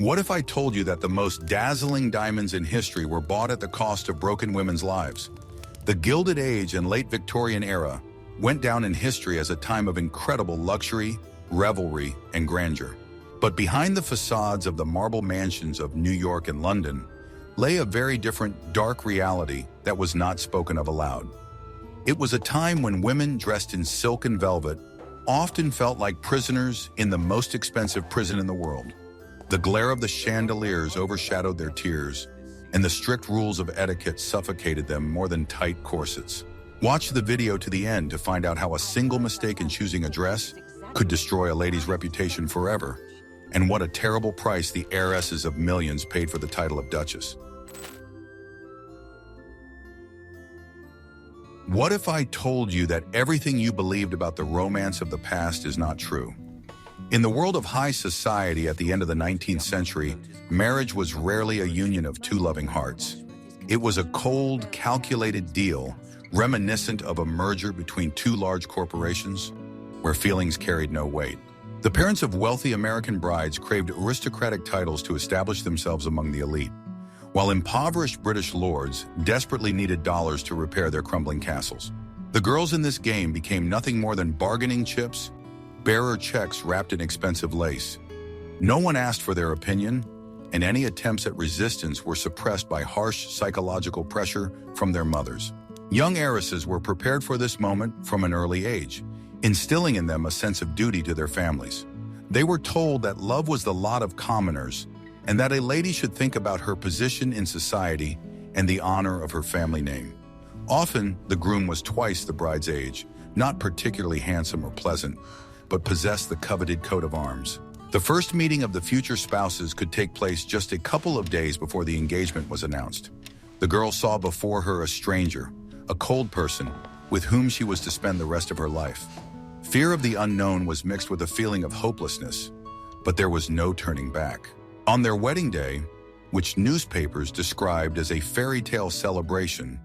What if I told you that the most dazzling diamonds in history were bought at the cost of broken women's lives? The Gilded Age and late Victorian era went down in history as a time of incredible luxury, revelry, and grandeur. But behind the facades of the marble mansions of New York and London lay a very different, dark reality that was not spoken of aloud. It was a time when women dressed in silk and velvet often felt like prisoners in the most expensive prison in the world. The glare of the chandeliers overshadowed their tears, and the strict rules of etiquette suffocated them more than tight corsets. Watch the video to the end to find out how a single mistake in choosing a dress could destroy a lady's reputation forever, and what a terrible price the heiresses of millions paid for the title of Duchess. What if I told you that everything you believed about the romance of the past is not true? In the world of high society at the end of the 19th century, marriage was rarely a union of two loving hearts. It was a cold, calculated deal, reminiscent of a merger between two large corporations, where feelings carried no weight. The parents of wealthy American brides craved aristocratic titles to establish themselves among the elite, while impoverished British lords desperately needed dollars to repair their crumbling castles. The girls in this game became nothing more than bargaining chips, bearer checks wrapped in expensive lace. No one asked for their opinion, and any attempts at resistance were suppressed by harsh psychological pressure from their mothers. Young heiresses were prepared for this moment from an early age, instilling in them a sense of duty to their families. They were told that love was the lot of commoners, and that a lady should think about her position in society and the honor of her family name. Often, the groom was twice the bride's age, not particularly handsome or pleasant, but possessed the coveted coat of arms. The first meeting of the future spouses could take place just a couple of days before the engagement was announced. The girl saw before her a stranger, a cold person, with whom she was to spend the rest of her life. Fear of the unknown was mixed with a feeling of hopelessness, but there was no turning back. On their wedding day, which newspapers described as a fairy tale celebration,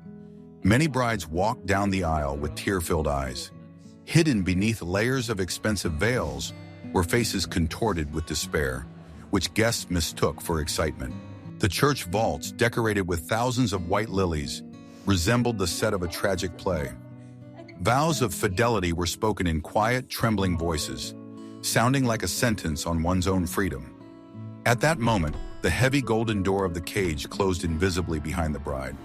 many brides walked down the aisle with tear-filled eyes. Hidden beneath layers of expensive veils were faces contorted with despair, which guests mistook for excitement. The church vaults, decorated with thousands of white lilies, resembled the set of a tragic play. Vows of fidelity were spoken in quiet, trembling voices, sounding like a sentence on one's own freedom. At that moment, the heavy golden door of the cage closed invisibly behind the bride.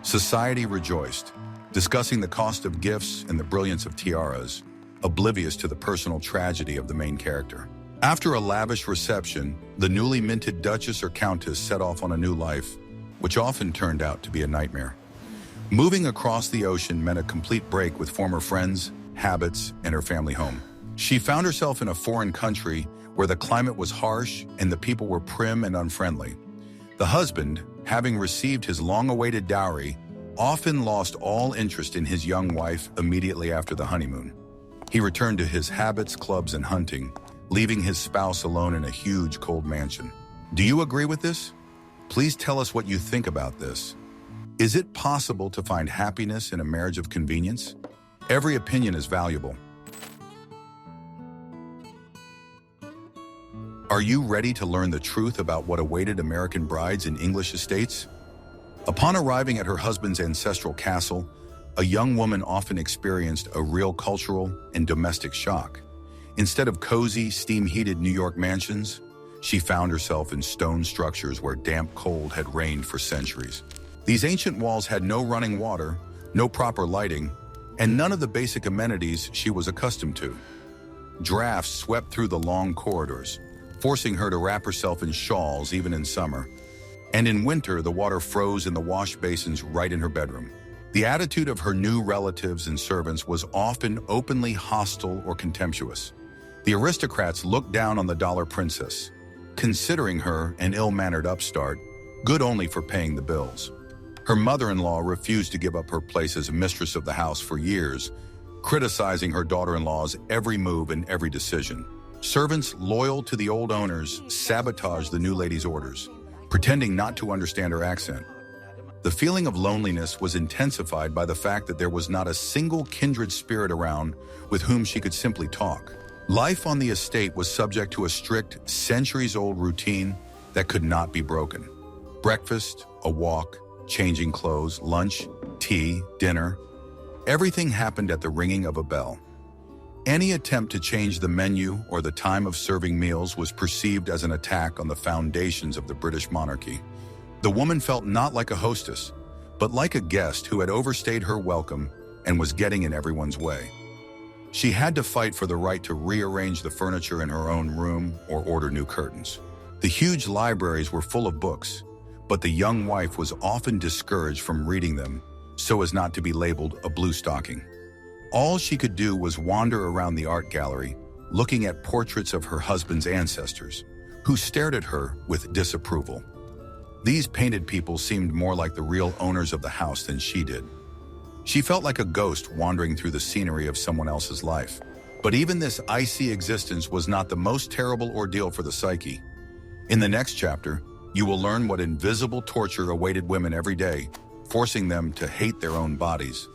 Society rejoiced, discussing the cost of gifts and the brilliance of tiaras, oblivious to the personal tragedy of the main character. After a lavish reception, the newly minted duchess or countess set off on a new life, which often turned out to be a nightmare. Moving across the ocean meant a complete break with former friends, habits, and her family home. She found herself in a foreign country where the climate was harsh and the people were prim and unfriendly. The husband, having received his long-awaited dowry, often lost all interest in his young wife immediately after the honeymoon. He returned to his habits, clubs, and hunting, leaving his spouse alone in a huge, cold mansion. Do you agree with this? Please tell us what you think about this. Is it possible to find happiness in a marriage of convenience? Every opinion is valuable. Are you ready to learn the truth about what awaited American brides in English estates? Upon arriving at her husband's ancestral castle, a young woman often experienced a real cultural and domestic shock. Instead of cozy, steam-heated New York mansions, she found herself in stone structures where damp cold had reigned for centuries. These ancient walls had no running water, no proper lighting, and none of the basic amenities she was accustomed to. Drafts swept through the long corridors, forcing her to wrap herself in shawls even in summer. And in winter, the water froze in the wash basins right in her bedroom. The attitude of her new relatives and servants was often openly hostile or contemptuous. The aristocrats looked down on the dollar princess, considering her an ill-mannered upstart, good only for paying the bills. Her mother-in-law refused to give up her place as a mistress of the house for years, criticizing her daughter-in-law's every move and every decision. Servants loyal to the old owners sabotaged the new lady's orders, pretending not to understand her accent. The feeling of loneliness was intensified by the fact that there was not a single kindred spirit around with whom she could simply talk. Life on the estate was subject to a strict, centuries-old routine that could not be broken. Breakfast, a walk, changing clothes, lunch, tea, dinner. Everything happened at the ringing of a bell. Any attempt to change the menu or the time of serving meals was perceived as an attack on the foundations of the British monarchy. The woman felt not like a hostess, but like a guest who had overstayed her welcome and was getting in everyone's way. She had to fight for the right to rearrange the furniture in her own room or order new curtains. The huge libraries were full of books, but the young wife was often discouraged from reading them so as not to be labeled a blue stocking. All she could do was wander around the art gallery, looking at portraits of her husband's ancestors, who stared at her with disapproval. These painted people seemed more like the real owners of the house than she did. She felt like a ghost wandering through the scenery of someone else's life. But even this icy existence was not the most terrible ordeal for the psyche. In the next chapter, you will learn what invisible torture awaited women every day, forcing them to hate their own bodies.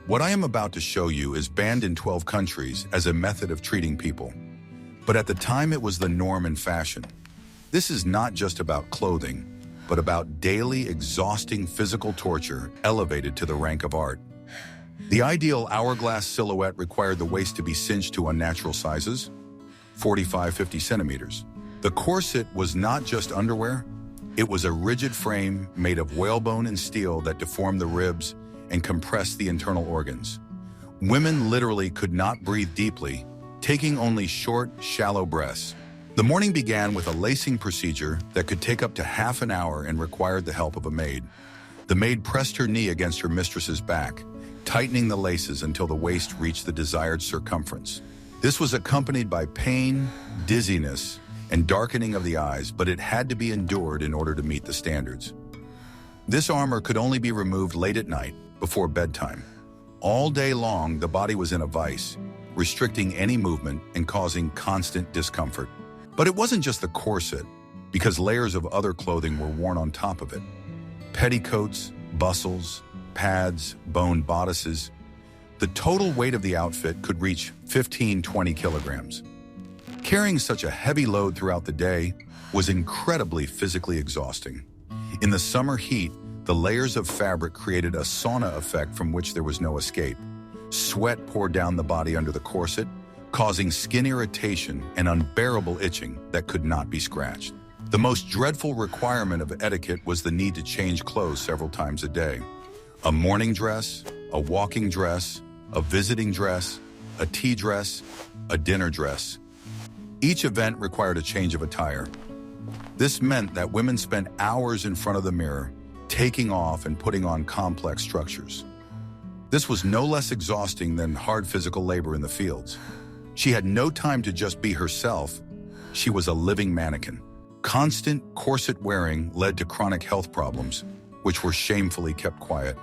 What I am about to show you is banned in 12 countries as a method of treating people. But at the time it was the norm and fashion. This is not just about clothing, but about daily, exhausting physical torture elevated to the rank of art. The ideal hourglass silhouette required the waist to be cinched to unnatural sizes, 45-50 centimeters. The corset was not just underwear, it was a rigid frame made of whalebone and steel that deformed the ribs and compressed the internal organs. Women literally could not breathe deeply, taking only short, shallow breaths. The morning began with a lacing procedure that could take up to half an hour and required the help of a maid. The maid pressed her knee against her mistress's back, tightening the laces until the waist reached the desired circumference. This was accompanied by pain, dizziness, and darkening of the eyes, but it had to be endured in order to meet the standards. This armor could only be removed late at night, before bedtime. All day long, the body was in a vice, restricting any movement and causing constant discomfort. But it wasn't just the corset, because layers of other clothing were worn on top of it. Petticoats, bustles, pads, bone bodices. The total weight of the outfit could reach 15-20 kilograms. Carrying such a heavy load throughout the day was incredibly physically exhausting. In the summer heat, the layers of fabric created a sauna effect from which there was no escape. Sweat poured down the body under the corset, causing skin irritation and unbearable itching that could not be scratched. The most dreadful requirement of etiquette was the need to change clothes several times a day. A morning dress, a walking dress, a visiting dress, a tea dress, a dinner dress. Each event required a change of attire. This meant that women spent hours in front of the mirror, taking off and putting on complex structures. This was no less exhausting than hard physical labor in the fields. She had no time to just be herself. She was a living mannequin. Constant corset wearing led to chronic health problems, which were shamefully kept quiet.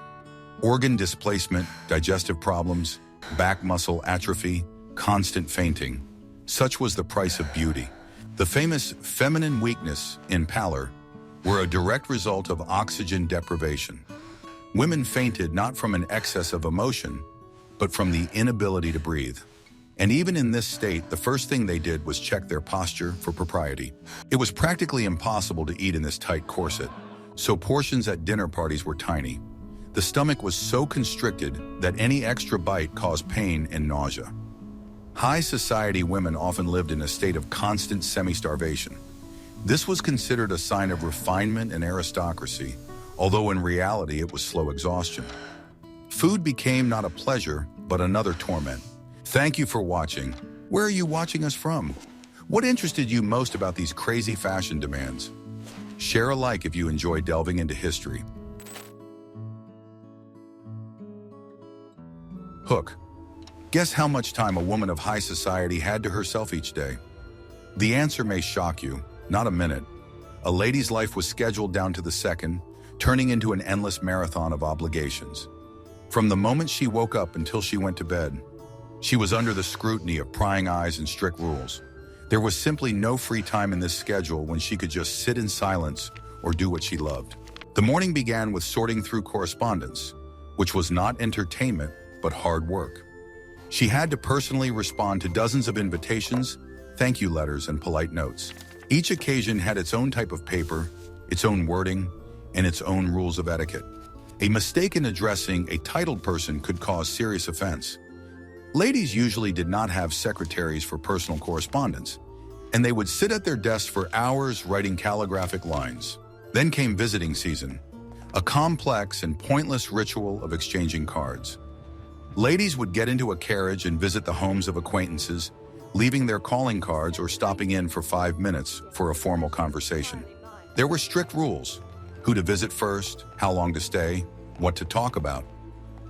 Organ displacement, digestive problems, back muscle atrophy, constant fainting. Such was the price of beauty. The famous feminine weakness in pallor were a direct result of oxygen deprivation. Women fainted not from an excess of emotion, but from the inability to breathe. And even in this state, the first thing they did was check their posture for propriety. It was practically impossible to eat in this tight corset, so portions at dinner parties were tiny. The stomach was so constricted that any extra bite caused pain and nausea. High society women often lived in a state of constant semi-starvation. This was considered a sign of refinement and aristocracy, although in reality it was slow exhaustion. Food became not a pleasure, but another torment. Thank you for watching. Where are you watching us from? What interested you most about these crazy fashion demands? Share a like if you enjoy delving into history. Hook. Guess how much time a woman of high society had to herself each day? The answer may shock you. Not a minute. A lady's life was scheduled down to the second, turning into an endless marathon of obligations. From the moment she woke up until she went to bed, she was under the scrutiny of prying eyes and strict rules. There was simply no free time in this schedule when she could just sit in silence or do what she loved. The morning began with sorting through correspondence, which was not entertainment, but hard work. She had to personally respond to dozens of invitations, thank you letters, and polite notes. Each occasion had its own type of paper, its own wording, and its own rules of etiquette. A mistake in addressing a titled person could cause serious offense. Ladies usually did not have secretaries for personal correspondence, and they would sit at their desks for hours writing calligraphic lines. Then came visiting season, a complex and pointless ritual of exchanging cards. Ladies would get into a carriage and visit the homes of acquaintances, leaving their calling cards or stopping in for 5 minutes for a formal conversation. There were strict rules: who to visit first, how long to stay, what to talk about.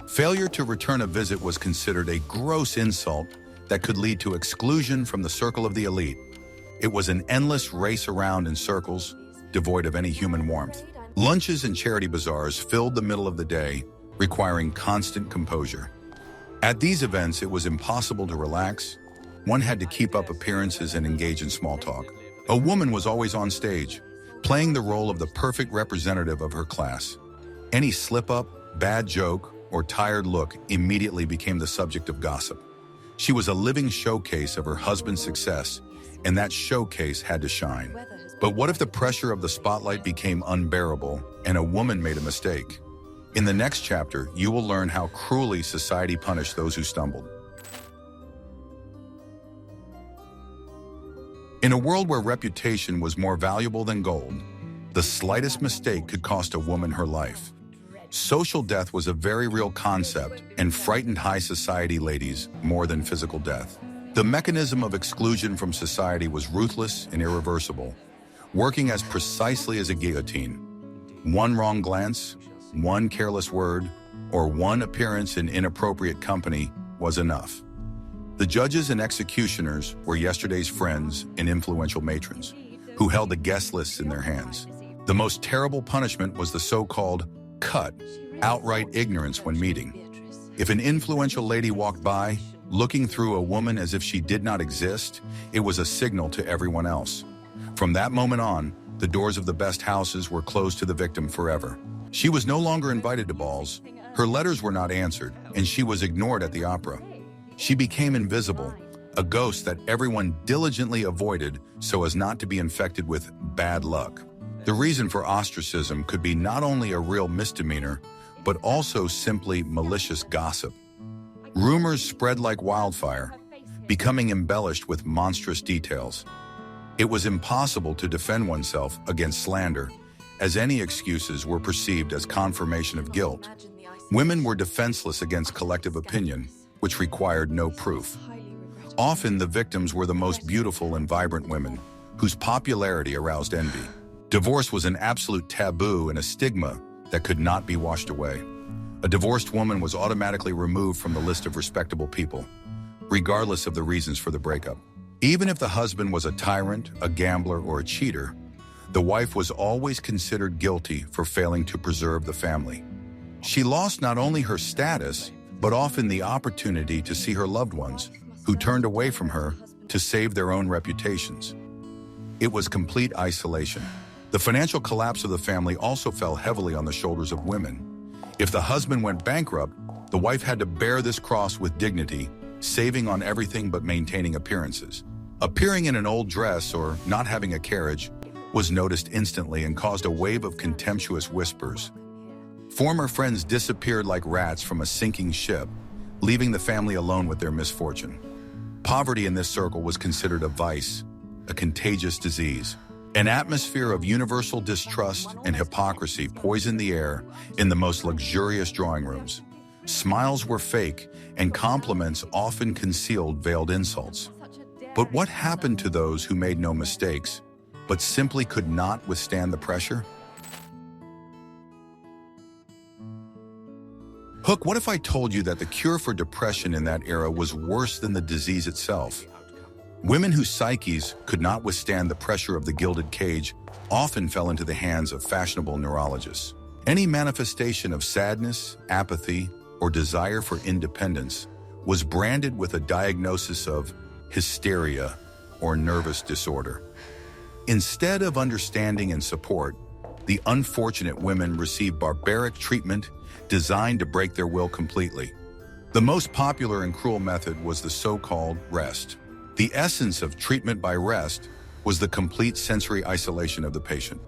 Failure to return a visit was considered a gross insult that could lead to exclusion from the circle of the elite. It was an endless race around in circles, devoid of any human warmth. Lunches and charity bazaars filled the middle of the day, requiring constant composure. At these events, it was impossible to relax. One had to keep up appearances and engage in small talk. A woman was always on stage, playing the role of the perfect representative of her class. Any slip-up, bad joke, or tired look immediately became the subject of gossip. She was a living showcase of her husband's success, and that showcase had to shine. But what if the pressure of the spotlight became unbearable and a woman made a mistake? In the next chapter, you will learn how cruelly society punished those who stumbled. In a world where reputation was more valuable than gold, the slightest mistake could cost a woman her life. Social death was a very real concept and frightened high society ladies more than physical death. The mechanism of exclusion from society was ruthless and irreversible, working as precisely as a guillotine. One wrong glance, one careless word, or one appearance in inappropriate company was enough. The judges and executioners were yesterday's friends and influential matrons, who held the guest lists in their hands. The most terrible punishment was the so-called cut, outright ignorance when meeting. If an influential lady walked by, looking through a woman as if she did not exist, it was a signal to everyone else. From that moment on, the doors of the best houses were closed to the victim forever. She was no longer invited to balls, her letters were not answered, and she was ignored at the opera. She became invisible, a ghost that everyone diligently avoided so as not to be infected with bad luck. The reason for ostracism could be not only a real misdemeanor, but also simply malicious gossip. Rumors spread like wildfire, becoming embellished with monstrous details. It was impossible to defend oneself against slander, as any excuses were perceived as confirmation of guilt. Women were defenseless against collective opinion, which required no proof. Often the victims were the most beautiful and vibrant women, whose popularity aroused envy. Divorce was an absolute taboo and a stigma that could not be washed away. A divorced woman was automatically removed from the list of respectable people, regardless of the reasons for the breakup. Even if the husband was a tyrant, a gambler, or a cheater, the wife was always considered guilty for failing to preserve the family. She lost not only her status, but often the opportunity to see her loved ones, who turned away from her to save their own reputations. It was complete isolation. The financial collapse of the family also fell heavily on the shoulders of women. If the husband went bankrupt, the wife had to bear this cross with dignity, saving on everything but maintaining appearances. Appearing in an old dress or not having a carriage was noticed instantly and caused a wave of contemptuous whispers. Former friends disappeared like rats from a sinking ship, leaving the family alone with their misfortune. Poverty in this circle was considered a vice, a contagious disease. An atmosphere of universal distrust and hypocrisy poisoned the air in the most luxurious drawing rooms. Smiles were fake, and compliments often concealed veiled insults. But what happened to those who made no mistakes, but simply could not withstand the pressure? Hook, what if I told you that the cure for depression in that era was worse than the disease itself? Women whose psyches could not withstand the pressure of the gilded cage often fell into the hands of fashionable neurologists. Any manifestation of sadness, apathy, or desire for independence was branded with a diagnosis of hysteria or nervous disorder. Instead of understanding and support, the unfortunate women received barbaric treatment designed to break their will completely. The most popular and cruel method was the so-called rest. The essence of treatment by rest was the complete sensory isolation of the patient.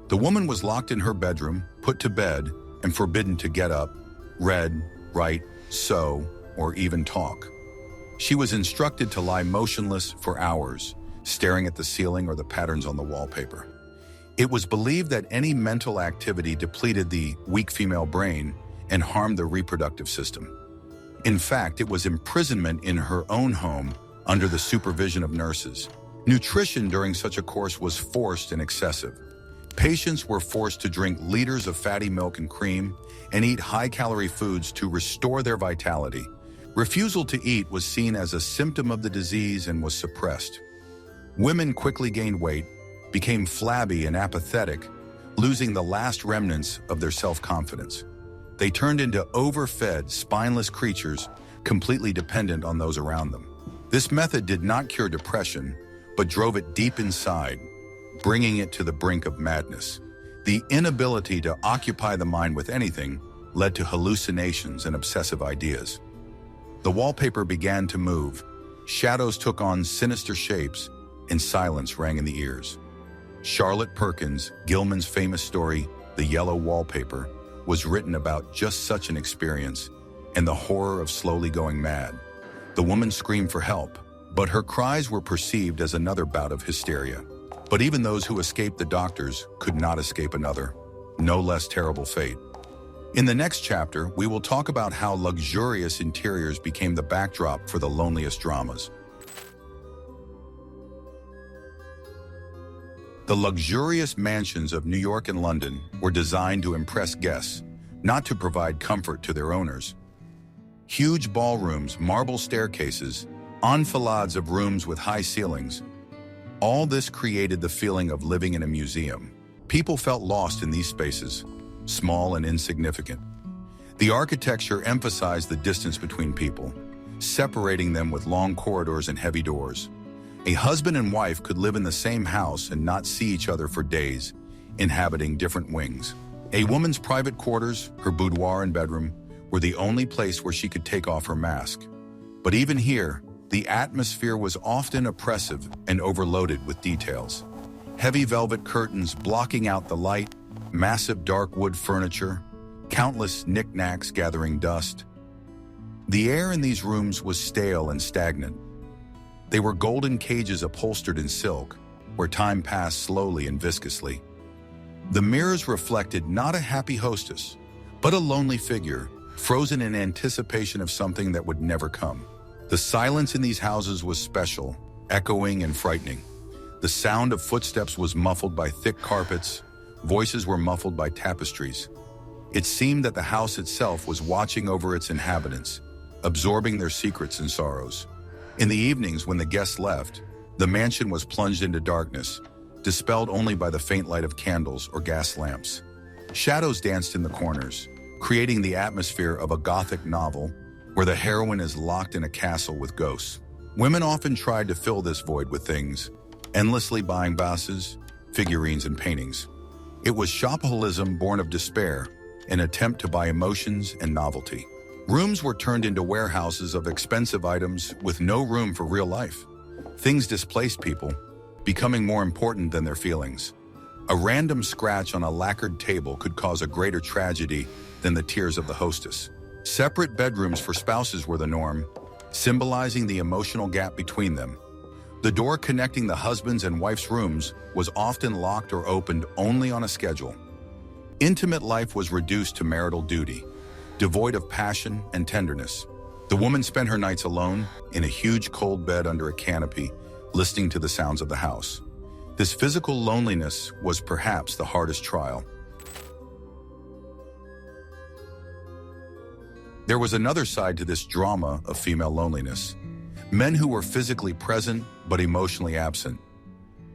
The woman was locked in her bedroom, put to bed, and forbidden to get up, read, write, sew, or even talk. She was instructed to lie motionless for hours, staring at the ceiling or the patterns on the wallpaper. It was believed that any mental activity depleted the weak female brain and harmed the reproductive system. In fact, it was imprisonment in her own home under the supervision of nurses. Nutrition during such a course was forced and excessive. Patients were forced to drink liters of fatty milk and cream and eat high-calorie foods to restore their vitality. Refusal to eat was seen as a symptom of the disease and was suppressed. Women quickly gained weight, became flabby and apathetic, losing the last remnants of their self-confidence. They turned into overfed, spineless creatures, completely dependent on those around them. This method did not cure depression, but drove it deep inside, bringing it to the brink of madness. The inability to occupy the mind with anything led to hallucinations and obsessive ideas. The wallpaper began to move, shadows took on sinister shapes, and silence rang in the ears. Charlotte Perkins, Gilman's famous story, The Yellow Wallpaper, was written about just such an experience and the horror of slowly going mad. The woman screamed for help, but her cries were perceived as another bout of hysteria. But even those who escaped the doctors could not escape another, no less terrible fate. In the next chapter, we will talk about how luxurious interiors became the backdrop for the loneliest dramas. The luxurious mansions of New York and London were designed to impress guests, not to provide comfort to their owners. Huge ballrooms, marble staircases, enfilades of rooms with high ceilings, all this created the feeling of living in a museum. People felt lost in these spaces, small and insignificant. The architecture emphasized the distance between people, separating them with long corridors and heavy doors. A husband and wife could live in the same house and not see each other for days, inhabiting different wings. A woman's private quarters, her boudoir and bedroom, were the only place where she could take off her mask. But even here, the atmosphere was often oppressive and overloaded with details. Heavy velvet curtains blocking out the light, massive dark wood furniture, countless knickknacks gathering dust. The air in these rooms was stale and stagnant. They were golden cages upholstered in silk, where time passed slowly and viscously. The mirrors reflected not a happy hostess, but a lonely figure, frozen in anticipation of something that would never come. The silence in these houses was special, echoing and frightening. The sound of footsteps was muffled by thick carpets, voices were muffled by tapestries. It seemed that the house itself was watching over its inhabitants, absorbing their secrets and sorrows. In the evenings when the guests left, the mansion was plunged into darkness, dispelled only by the faint light of candles or gas lamps. Shadows danced in the corners, creating the atmosphere of a Gothic novel where the heroine is locked in a castle with ghosts. Women often tried to fill this void with things, endlessly buying vases, figurines, and paintings. It was shopaholicism born of despair, an attempt to buy emotions and novelty. Rooms were turned into warehouses of expensive items with no room for real life. Things displaced people, becoming more important than their feelings. A random scratch on a lacquered table could cause a greater tragedy than the tears of the hostess. Separate bedrooms for spouses were the norm, symbolizing the emotional gap between them. The door connecting the husband's and wife's rooms was often locked or opened only on a schedule. Intimate life was reduced to marital duty, devoid of passion and tenderness. The woman spent her nights alone in a huge cold bed under a canopy, listening to the sounds of the house. This physical loneliness was perhaps the hardest trial. There was another side to this drama of female loneliness. Men who were physically present but emotionally absent.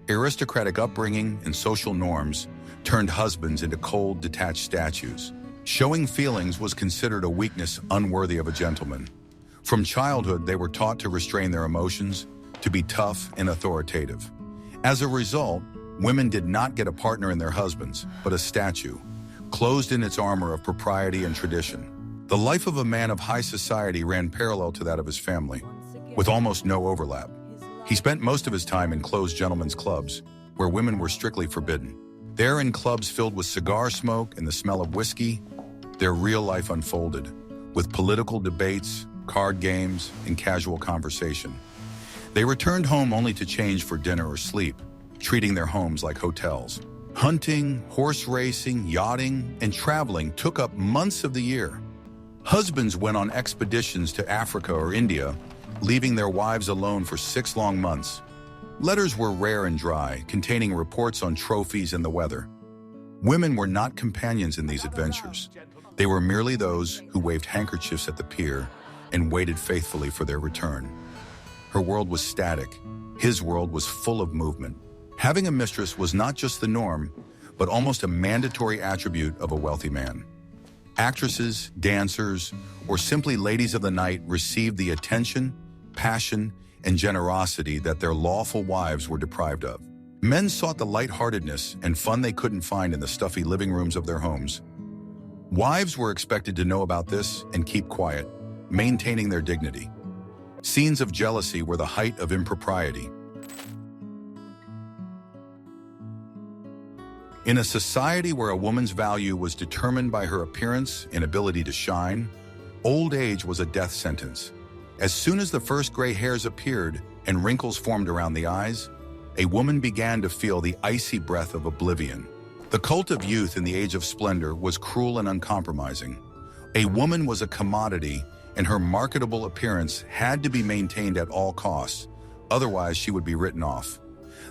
Aristocratic upbringing and social norms turned husbands into cold, detached statues. Showing feelings was considered a weakness unworthy of a gentleman. From childhood, they were taught to restrain their emotions, to be tough and authoritative. As a result, women did not get a partner in their husbands, but a statue, closed in its armor of propriety and tradition. The life of a man of high society ran parallel to that of his family, with almost no overlap. He spent most of his time in closed gentlemen's clubs, where women were strictly forbidden. There, in clubs filled with cigar smoke and the smell of whiskey, their real life unfolded, with political debates, card games, and casual conversation. They returned home only to change for dinner or sleep, treating their homes like hotels. Hunting, horse racing, yachting, and traveling took up months of the year. Husbands went on expeditions to Africa or India, leaving their wives alone for 6 long months. Letters were rare and dry, containing reports on trophies and the weather. Women were not companions in these adventures. They were merely those who waved handkerchiefs at the pier and waited faithfully for their return. Her world was static. His world was full of movement. Having a mistress was not just the norm, but almost a mandatory attribute of a wealthy man. Actresses, dancers, or simply ladies of the night received the attention, passion, and generosity that their lawful wives were deprived of. Men sought the lightheartedness and fun they couldn't find in the stuffy living rooms of their homes. Wives were expected to know about this and keep quiet, maintaining their dignity. Scenes of jealousy were the height of impropriety. In a society where a woman's value was determined by her appearance and ability to shine, old age was a death sentence. As soon as the first gray hairs appeared and wrinkles formed around the eyes, a woman began to feel the icy breath of oblivion. The cult of youth in the age of splendor was cruel and uncompromising. A woman was a commodity, and her marketable appearance had to be maintained at all costs, otherwise she would be written off.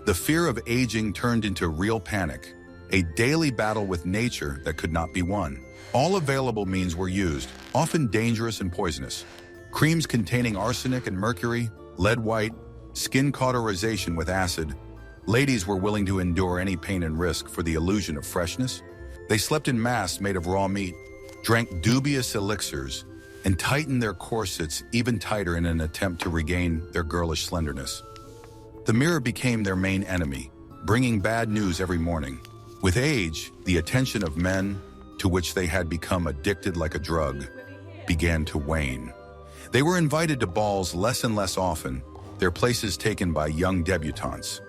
The fear of aging turned into real panic, a daily battle with nature that could not be won. All available means were used, often dangerous and poisonous. Creams containing arsenic and mercury, lead white, skin cauterization with acid. Ladies were willing to endure any pain and risk for the illusion of freshness. They slept in masks made of raw meat, drank dubious elixirs, and tightened their corsets even tighter in an attempt to regain their girlish slenderness. The mirror became their main enemy, bringing bad news every morning. With age, the attention of men, to which they had become addicted like a drug, began to wane. They were invited to balls less and less often, their places taken by young debutantes.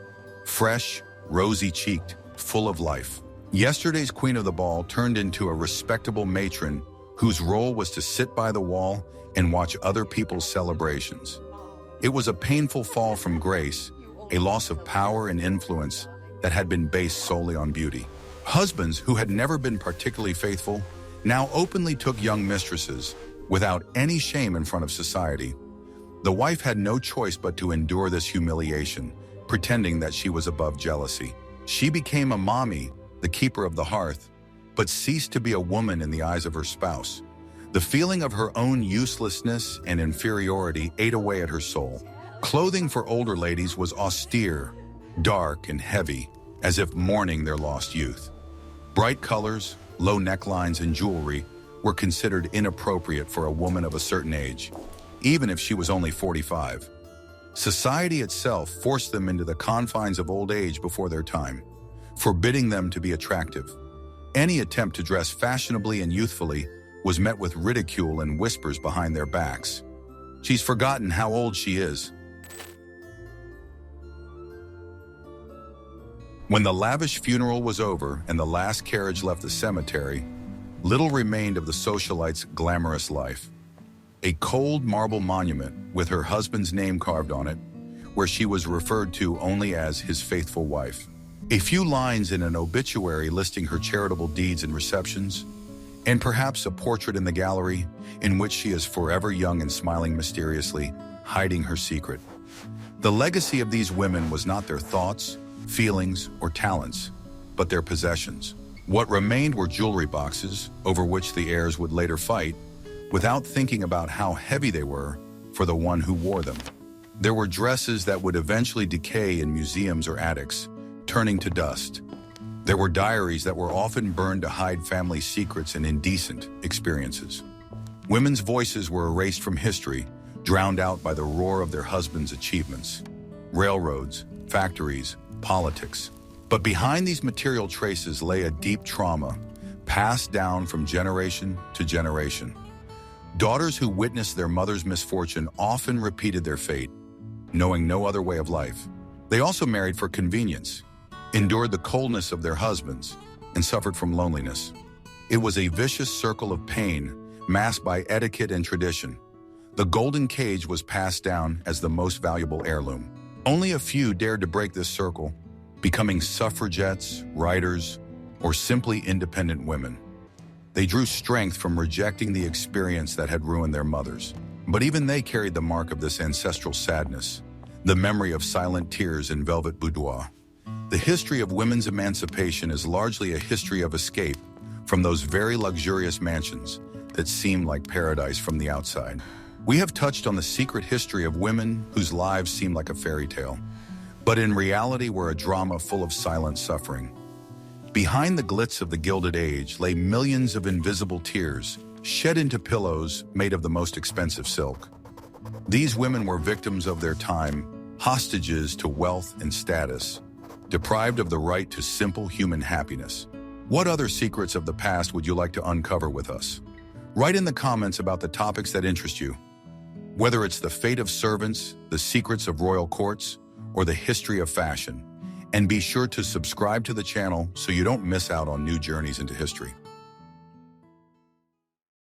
Fresh, rosy-cheeked, full of life. Yesterday's queen of the ball turned into a respectable matron whose role was to sit by the wall and watch other people's celebrations. It was a painful fall from grace, a loss of power and influence that had been based solely on beauty. Husbands who had never been particularly faithful now openly took young mistresses without any shame in front of society. The wife had no choice but to endure this humiliation, pretending that she was above jealousy. She became a mommy, the keeper of the hearth, but ceased to be a woman in the eyes of her spouse. The feeling of her own uselessness and inferiority ate away at her soul. Clothing for older ladies was austere, dark, and heavy, as if mourning their lost youth. Bright colors, low necklines, and jewelry were considered inappropriate for a woman of a certain age, even if she was only 45. Society itself forced them into the confines of old age before their time, forbidding them to be attractive. Any attempt to dress fashionably and youthfully was met with ridicule and whispers behind their backs. She's forgotten how old she is. When the lavish funeral was over and the last carriage left the cemetery, little remained of the socialite's glamorous life. A cold marble monument with her husband's name carved on it, where she was referred to only as his faithful wife. A few lines in an obituary listing her charitable deeds and receptions, and perhaps a portrait in the gallery in which she is forever young and smiling mysteriously, hiding her secret. The legacy of these women was not their thoughts, feelings, or talents, but their possessions. What remained were jewelry boxes, over which the heirs would later fight, without thinking about how heavy they were for the one who wore them. There were dresses that would eventually decay in museums or attics, turning to dust. There were diaries that were often burned to hide family secrets and indecent experiences. Women's voices were erased from history, drowned out by the roar of their husbands' achievements. Railroads, factories, politics. But behind these material traces lay a deep trauma, passed down from generation to generation. Daughters who witnessed their mother's misfortune often repeated their fate. knowing no other way of life. They also married for convenience, endured the coldness of their husbands, and suffered from loneliness. It was a vicious circle of pain, masked by etiquette and tradition. The golden cage was passed down as the most valuable heirloom. Only a few dared to break this circle, becoming suffragettes, writers, or simply independent women. They drew strength from rejecting the experience that had ruined their mothers. But even they carried the mark of this ancestral sadness, the memory of silent tears in velvet boudoir. The history of women's emancipation is largely a history of escape from those very luxurious mansions that seem like paradise from the outside. We have touched on the secret history of women whose lives seem like a fairy tale, but in reality were a drama full of silent suffering. Behind the glitz of the Gilded Age lay millions of invisible tears, shed into pillows made of the most expensive silk. These women were victims of their time, hostages to wealth and status, deprived of the right to simple human happiness. What other secrets of the past would you like to uncover with us? Write in the comments about the topics that interest you. Whether it's the fate of servants, the secrets of royal courts, or the history of fashion. And be sure to subscribe to the channel so you don't miss out on new journeys into history.